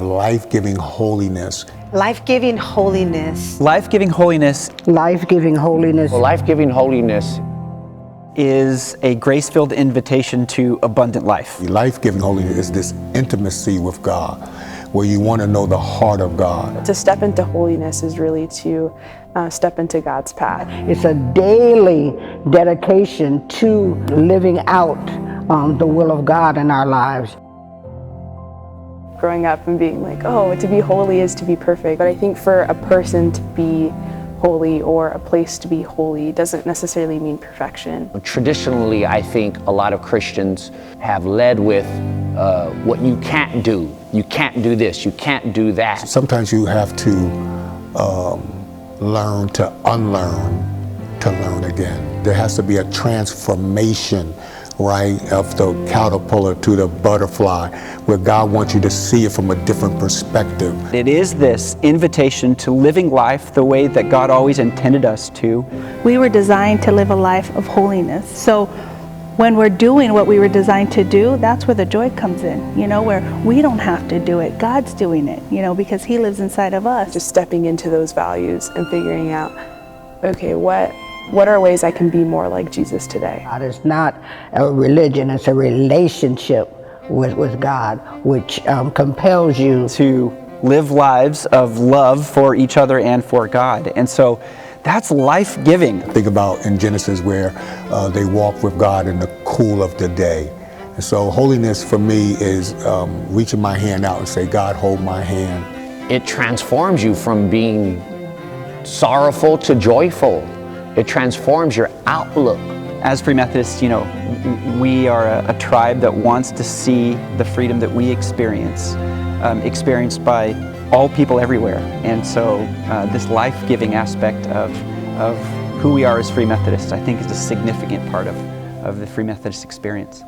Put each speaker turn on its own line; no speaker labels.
Life-giving holiness.
Life-giving holiness.
Life-giving holiness.
Life-giving holiness.
Well, life-giving holiness
is a grace-filled invitation to abundant life.
Life-giving holiness is this intimacy with God, where you want to know the heart of God.
To step into holiness is really to step into God's path.
It's a daily dedication to living out the will of God in our lives.
Growing up and being like, oh, to be holy is to be perfect. But I think for a person to be holy or a place to be holy doesn't necessarily mean perfection.
Traditionally, I think a lot of Christians have led with what you can't do. You can't do this, you can't do that.
Sometimes you have to learn to unlearn to learn again. There has to be a transformation, right, of the caterpillar to the butterfly, where God wants you to see it from a different perspective.
It is this invitation to living life the way that God always intended us to.
We were designed to live a life of holiness. So when we're doing what we were designed to do, that's where the joy comes in, where we don't have to do it. God's doing it, because He lives inside of us.
Just stepping into those values and figuring out, okay, what are ways I can be more like Jesus today?
God is not a religion, it's a relationship with God, which compels you
to live lives of love for each other and for God. And so that's life-giving.
Think about in Genesis where they walk with God in the cool of the day. And so holiness for me is reaching my hand out and say, God, hold my hand.
It transforms you from being sorrowful to joyful. It transforms your outlook.
As Free Methodists, we are a tribe that wants to see the freedom that we experience, experienced by all people everywhere. And so this life-giving aspect of who we are as Free Methodists, I think, is a significant part of the Free Methodist experience.